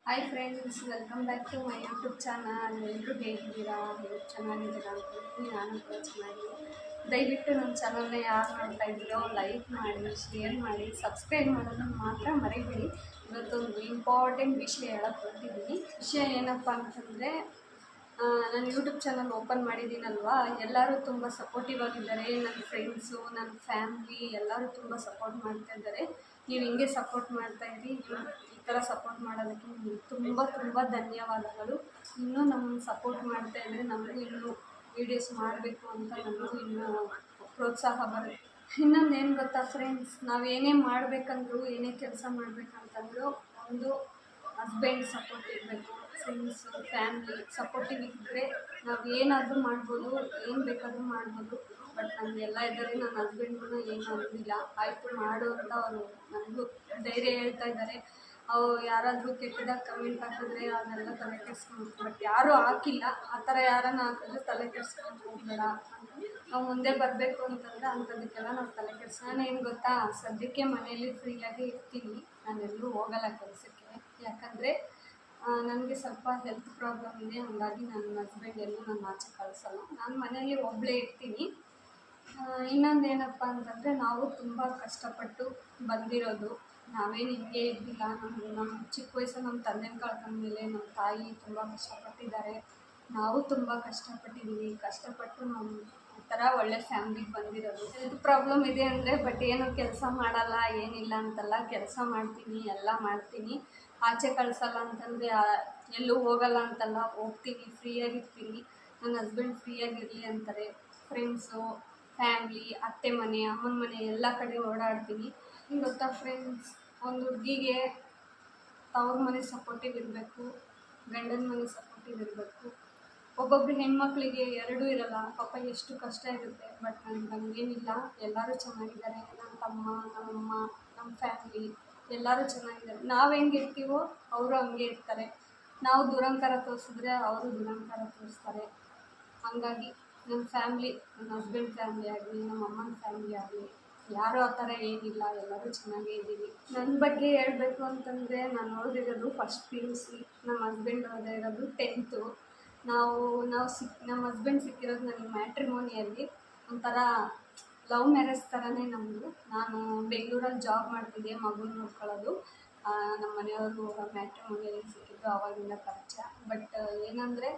Hi friends, welcome back to my YouTube channel. ಎಲ್ಲರೂ ಹೇಗಿದ್ದೀರಾ? ಚೆನ್ನಾಗಿದ್ದೀರಾ ಅಂದ್ಕೊಳ್ತೀನಿ. ನಾನು ಕೂಡ ಚೆನ್ನಾಗಿದ್ದೀನಿ. ದಯವಿಟ್ಟು ನಮ್ಮ ಚಾನಲ್ನ ಯಾರು ನೋಡ್ತಾ ಇದ್ದೀರೋ ಲೈಕ್ ಮಾಡಿ, ಶೇರ್ ಮಾಡಿ, ಸಬ್ಸ್ಕ್ರೈಬ್ ಮಾಡೋದನ್ನು ಮಾತ್ರ ಮರಿಬೇಡಿ. ಇವತ್ತೊಂದು ಇಂಪಾರ್ಟೆಂಟ್ ವಿಷಯ ಹೇಳಕ್ಕೆ ಹೊರಟಿದ್ದೀನಿ. ವಿಷಯ ಏನಪ್ಪ ಅಂತಂದರೆ, ನಾನು ಯೂಟ್ಯೂಬ್ ಚಾನಲ್ ಓಪನ್ ಮಾಡಿದ್ದೀನಲ್ವಾ, ಎಲ್ಲರೂ ತುಂಬ ಸಪೋರ್ಟಿವ್ ಆಗಿದ್ದಾರೆ. ನನ್ನ ಫ್ರೆಂಡ್ಸು, ನನ್ನ ಫ್ಯಾಮ್ಲಿ ಎಲ್ಲರೂ ತುಂಬ ಸಪೋರ್ಟ್ ಮಾಡ್ತಾ ಇದ್ದಾರೆ. ನೀವು ಹಿಂಗೆ ಸಪೋರ್ಟ್ ಮಾಡ್ತಾಯಿರಿ. ಈ ಥರ ಸಪೋರ್ಟ್ ಮಾಡೋದಕ್ಕೆ ನಿಮಗೆ ತುಂಬ ತುಂಬ ಧನ್ಯವಾದಗಳು. ಇನ್ನೂ ನಮ್ಮನ್ನು ಸಪೋರ್ಟ್ ಮಾಡ್ತಾಯಿದ್ರೆ ನಮಗೂ ಇನ್ನೂ ವೀಡಿಯೋಸ್ ಮಾಡಬೇಕು ಅಂತ ನಮಗೂ ಇನ್ನೂ ಪ್ರೋತ್ಸಾಹ ಬರುತ್ತೆ. ಇನ್ನೊಂದು ಏನು ಗೊತ್ತಾ ಫ್ರೆಂಡ್ಸ್, ನಾವು ಏನೇ ಮಾಡಬೇಕಂದ್ರೂ, ಏನೇ ಕೆಲಸ ಮಾಡಬೇಕಂತಂದ್ರೂ ಒಂದು ಹಸ್ಬೆಂಡ್ ಸಪೋರ್ಟ್ ಇರಬೇಕು. ಫ್ರೆಂಡ್ಸು, ಫ್ಯಾಮ್ಲಿ ಸಪೋರ್ಟಿವ್ ಇದ್ದರೆ ನಾವು ಏನಾದರೂ ಮಾಡ್ಬೋದು, ಏನು ಬೇಕಾದರೂ ಮಾಡ್ಬೋದು. ಬಟ್ ನಮಗೆಲ್ಲ ಇದ್ದಾರೆ. ನನ್ನ ಹಸ್ಬೆಂಡ್ಗೂ ಏನು ಅನ್ನೋದಿಲ್ಲ, ಆಯಿತು ಮಾಡು ಅಂತ ಅವರು ನನಗೂ ಧೈರ್ಯ ಹೇಳ್ತಾ ಇದ್ದಾರೆ. ಅವ್ರು ಯಾರಾದರೂ ಕೆಟ್ಟದಾಗಿ ಕಮೆಂಟ್ ಹಾಕಿದ್ರೆ ಅದನ್ನೆಲ್ಲ ತಲೆ ಕೆಡಿಸ್ಕೊಂಡು, ಬಟ್ ಯಾರೂ ಹಾಕಿಲ್ಲ. ಆ ಥರ ಯಾರನ್ನ ಹಾಕಿದ್ರೆ ತಲೆ ಕೆಡಿಸ್ಕೊಂಡು ಹೋಗಬೇಡ. ನಾವು ಮುಂದೆ ಬರಬೇಕು ಅಂತಂದರೆ ಅಂಥದಕ್ಕೆಲ್ಲ ನಾವು ತಲೆ ಕೆಡಿಸ್. ನಾನೇನು ಗೊತ್ತಾ, ಸದ್ಯಕ್ಕೆ ಮನೆಯಲ್ಲಿ ಫ್ರೀಯಾಗಿ ಇರ್ತೀನಿ. ನಾನೆಲ್ಲೂ ಹೋಗಲ್ಲ ಕೆಲಸಕ್ಕೆ. ಯಾಕಂದರೆ ನನಗೆ ಸ್ವಲ್ಪ ಹೆಲ್ತ್ ಪ್ರಾಬ್ಲಮ್ ಇದೆ. ಹಾಗಾಗಿ ನನ್ನ ಹಸ್ಬೆಂಡ್ ಎಲ್ಲೂ ನನ್ನ ಆಚೆ ಕಳಿಸಲ್ಲ. ನಾನು ಮನೆಯಲ್ಲಿ ಒಬ್ಬಳೇ ಇರ್ತೀನಿ. ಇನ್ನೊಂದೇನಪ್ಪ ಅಂತಂದರೆ, ನಾವು ತುಂಬ ಕಷ್ಟಪಟ್ಟು ಬಂದಿರೋದು. ನಾವೇನು ಹಿಂಗೆ ಇದ್ದಿಲ್ಲ. ನಮ್ಮ ಚಿಕ್ಕ ವಯಸ್ಸಲ್ಲಿ ನಮ್ಮ ತಂದೆನ ಕಳ್ಕೊಂಡ್ಮೇಲೆ ನಮ್ಮ ತಾಯಿ ತುಂಬ ಕಷ್ಟಪಟ್ಟಿದ್ದಾರೆ. ನಾವು ತುಂಬ ಕಷ್ಟಪಟ್ಟಿದ್ದೀವಿ. ಕಷ್ಟಪಟ್ಟು ನಾವು ಈ ಥರ ಒಳ್ಳೆ ಫ್ಯಾಮ್ಲಿಗೆ ಬಂದಿರೋದು. ಹೆಲ್ತ್ ಪ್ರಾಬ್ಲಮ್ ಇದೆ ಅಂದರೆ ಬಟ್ ಏನು ಕೆಲಸ ಮಾಡಲ್ಲ, ಏನಿಲ್ಲ ಅಂತಲ್ಲ, ಕೆಲಸ ಮಾಡ್ತೀನಿ, ಎಲ್ಲ ಮಾಡ್ತೀನಿ. ಆಚೆ ಕಳಿಸಲ್ಲ ಅಂತಂದರೆ ಎಲ್ಲೂ ಹೋಗಲ್ಲ ಅಂತಲ್ಲ, ಹೋಗ್ತೀನಿ, ಫ್ರೀಯಾಗಿರ್ತೀನಿ. ನನ್ನ ಹಸ್ಬೆಂಡ್ ಫ್ರೀಯಾಗಿರಲಿ ಅಂತಾರೆ. ಫ್ರೆಂಡ್ಸು, ಫ್ಯಾಮ್ಲಿ, ಅತ್ತೆ ಮನೆ, ಅಮ್ಮನ ಮನೆ ಎಲ್ಲ ಕಡೆ ಓಡಾಡ್ತೀನಿ. ನಿಮ್ಗೆ ಗೊತ್ತಾ ಫ್ರೆಂಡ್ಸ್, ಒಂದು ಹುಡುಗಿಗೆ ತವ್ರ ಮನೆ ಸಪೋರ್ಟಿವ್ ಇರಬೇಕು, ಗಂಡನ ಮನೆ ಸಪೋರ್ಟಿವ್ ಇರಬೇಕು. ಒಬ್ಬೊಬ್ಬರು ಹೆಣ್ಮಕ್ಳಿಗೆ ಎರಡೂ ಇರಲ್ಲ. ಪಾಪ ಎಷ್ಟು ಕಷ್ಟ ಇರುತ್ತೆ. ಬಟ್ ನನಗೇನಿಲ್ಲ, ಎಲ್ಲರೂ ಚೆನ್ನಾಗಿದ್ದಾರೆ. ನನ್ನ ತಮ್ಮ, ನಮ್ಮಮ್ಮ, ನಮ್ಮ ಫ್ಯಾಮ್ಲಿ ಎಲ್ಲರೂ ಚೆನ್ನಾಗಿದ್ದಾರೆ. ನಾವು ಹೆಂಗಿರ್ತೀವೋ ಅವರು ಹಂಗೆ ಇರ್ತಾರೆ. ನಾವು ದುರಂಕಾರ ತೋರಿಸಿದ್ರೆ ಅವರು ದುರಂಕಾರ ತೋರಿಸ್ತಾರೆ. ಹಾಗಾಗಿ ನನ್ನ ಫ್ಯಾಮ್ಲಿ, ನನ್ನ ಹಸ್ಬೆಂಡ್ ಫ್ಯಾಮ್ಲಿ ಆಗಲಿ, ನಮ್ಮ ಅಮ್ಮನ ಫ್ಯಾಮ್ಲಿ ಆಗಲಿ, ಯಾರೂ ಆ ಥರ ಏನಿಲ್ಲ, ಎಲ್ಲರೂ ಚೆನ್ನಾಗೇ ಇದ್ದೀವಿ. ನನ್ನ ಬಗ್ಗೆ ಹೇಳಬೇಕು ಅಂತಂದರೆ, ನಾನು ಓದಿರೋದು ಫಸ್ಟ್ PUC. ನಮ್ಮ ಹಸ್ಬೆಂಡ್ ಓದಿರೋದು 10th. ನಮ್ಮ ಹಸ್ಬೆಂಡ್ ಸಿಕ್ಕಿರೋದು ನನಗೆ ಮ್ಯಾಟ್ರಿಮೋನಿಯಲ್ಲಿ. ಒಂಥರ ಲವ್ ಮ್ಯಾರೇಜ್ ಥರನೇ ನಮ್ಮದು. ನಾನು ಬೆಂಗಳೂರಲ್ಲಿ ಜಾಬ್ ಮಾಡ್ತಿದ್ದೆ, ಮಗುನ ನೋಡ್ಕೊಳ್ಳೋದು. ನಮ್ಮ ಮನೆಯವರು ಮ್ಯಾಟ್ರಿಮೋನಿಯಲ್ಲಿ ಸಿಕ್ಕಿದ್ದು, ಆವಾಗಿಂದ ಪರಿಚಯ. ಬಟ್ ಏನಂದರೆ,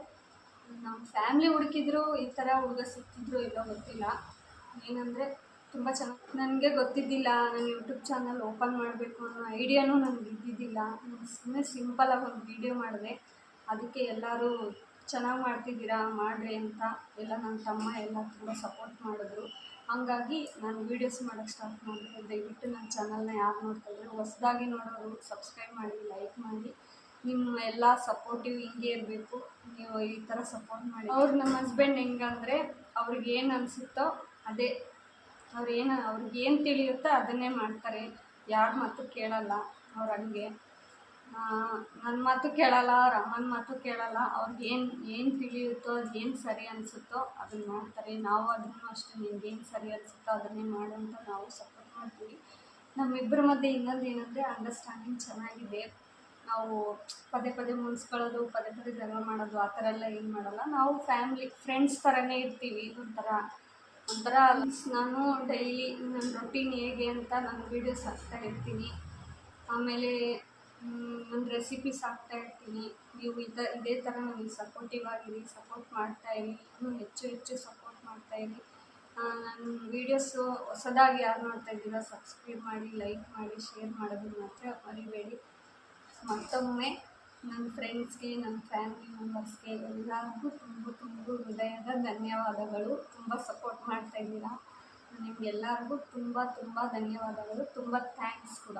ನಮ್ಮ ಫ್ಯಾಮ್ಲಿ ಹುಡುಕಿದ್ರು ಈ ಥರ ಹುಡುಗ ಸಿಕ್ತಿದ್ರು ಇಲ್ಲೋ ಗೊತ್ತಿಲ್ಲ. ಏನಂದರೆ ತುಂಬ ಚೆನ್ನಾಗಿ, ನನಗೆ ಗೊತ್ತಿದ್ದಿಲ್ಲ ನಾನು ಯೂಟ್ಯೂಬ್ ಚಾನಲ್ ಓಪನ್ ಮಾಡಬೇಕು ಅನ್ನೋ ಐಡಿಯಾನೂ ನನಗೆ ಇದ್ದಿದ್ದಿಲ್ಲ. ನಾನು ಸುಮ್ಮನೆ ಸಿಂಪಲಾಗಿ ಒಂದು ವೀಡಿಯೋ ಮಾಡಿದೆ. ಅದಕ್ಕೆ ಎಲ್ಲರೂ ಚೆನ್ನಾಗಿ ಮಾಡ್ತಿದ್ದೀರಾ, ಮಾಡಿರಿ ಅಂತ ಎಲ್ಲ ನನ್ನ ತಮ್ಮ ಎಲ್ಲ ತುಂಬ ಸಪೋರ್ಟ್ ಮಾಡಿದ್ರು. ಹಾಗಾಗಿ ನಾನು ವೀಡಿಯೋಸ್ ಮಾಡೋಕ್ಕೆ ಸ್ಟಾರ್ಟ್ ಮಾಡಿದೆ. ದಯವಿಟ್ಟು ನನ್ನ ಚಾನಲ್ನ ಯಾರು ನೋಡ್ತಾಯಿದ್ರು, ಹೊಸದಾಗಿ ನೋಡೋರು ಸಬ್ಸ್ಕ್ರೈಬ್ ಮಾಡಿ, ಲೈಕ್ ಮಾಡಿ. ನಿಮ್ಮ ಎಲ್ಲ ಸಪೋರ್ಟಿವ್ ಹಿಂಗೆ ಇರಬೇಕು. ನೀವು ಈ ಥರ ಸಪೋರ್ಟ್ ಮಾಡಿ. ನಮ್ಮ ಹಸ್ಬೆಂಡ್ ಹೆಂಗಂದರೆ, ಅವ್ರಿಗೇನು ಅನಿಸುತ್ತೋ ಅದೇ, ಅವ್ರಿಗೇನು ತಿಳಿಯುತ್ತೋ ಅದನ್ನೇ ಮಾಡ್ತಾರೆ. ಯಾರ ಮಾತು ಕೇಳಲ್ಲ. ಅವ್ರು ಹಂಗೆ ನನ್ನ ಮಾತು ಕೇಳಲ್ಲ, ಅಮ್ಮನ ಮಾತು ಕೇಳಲ್ಲ. ಏನು ತಿಳಿಯುತ್ತೋ, ಏನು ಸರಿ ಅನಿಸುತ್ತೋ ಅದನ್ನು ಮಾಡ್ತಾರೆ. ನಾವು ಅದನ್ನು ಅಷ್ಟೇ, ನಿಮ್ಗೇನು ಸರಿ ಅನಿಸುತ್ತೋ ಅದನ್ನೇ ಮಾಡು ಅಂತ ನಾವು ಸಪೋರ್ಟ್ ಮಾಡ್ತೀವಿ. ನಮ್ಮಿಬ್ಬರ ಮಧ್ಯೆ ಇನ್ನೊಂದು ಏನಂದರೆ, ಅಂಡರ್ಸ್ಟ್ಯಾಂಡಿಂಗ್ ಚೆನ್ನಾಗಿದೆ. ನಾವು ಪದೇ ಪದೇ ಮುನ್ಸ್ಕೊಳ್ಳೋದು, ಪದೇ ಪದೇ ಜಗಳ ಮಾಡೋದು ಆ ಥರ ಎಲ್ಲ ಏನು ಮಾಡಲ್ಲ. ನಾವು ಫ್ಯಾಮ್ಲಿ, ಫ್ರೆಂಡ್ಸ್ ಥರನೇ ಇರ್ತೀವಿ. ಒಂಥರ ನಾನು ಡೈಲಿ ನನ್ನ ರೊಟೀನ್ ಹೇಗೆ ಅಂತ ನಾನು ವೀಡಿಯೋಸ್ ಹಾಕ್ತಾ ಇರ್ತೀನಿ. ಆಮೇಲೆ ಒಂದು ರೆಸಿಪೀಸ್ ಹಾಕ್ತಾ ಇರ್ತೀನಿ. ನೀವು ಇದೇ ಥರ ನನಗೆ ಸಪೋರ್ಟಿವ್ ಆಗಿರಿ, ಸಪೋರ್ಟ್ ಮಾಡ್ತಾಯಿರಿ, ಇನ್ನೂ ಹೆಚ್ಚು ಹೆಚ್ಚು ಸಪೋರ್ಟ್ ಮಾಡ್ತಾಯಿರಿ. ನನ್ನ ವೀಡಿಯೋಸು ಹೊಸದಾಗಿ ಯಾರು ನೋಡ್ತಾ ಇದ್ದೀರಾ ಸಬ್ಸ್ಕ್ರೈಬ್ ಮಾಡಿ, ಲೈಕ್ ಮಾಡಿ, ಶೇರ್ ಮಾಡೋದನ್ನು ಮಾತ್ರ ಮರಿಬೇಡಿ. ಮತ್ತೊಮ್ಮೆ ನನ್ನ ಫ್ರೆಂಡ್ಸ್ಗೆ, ನನ್ನ ಫ್ಯಾಮಿಲಿ ಮೆಂಬರ್ಸ್ಗೆ ಎಲ್ಲರಿಗೂ ತುಂಬ ಹೃದಯದ ಧನ್ಯವಾದಗಳು. ತುಂಬ ಸಪೋರ್ಟ್ ಮಾಡ್ತಾಯಿದ್ದೀರಾ. ನಿಮಗೆಲ್ಲರಿಗೂ ತುಂಬ ಧನ್ಯವಾದಗಳು. ತುಂಬ ಥ್ಯಾಂಕ್ಸ್ ಕೂಡ.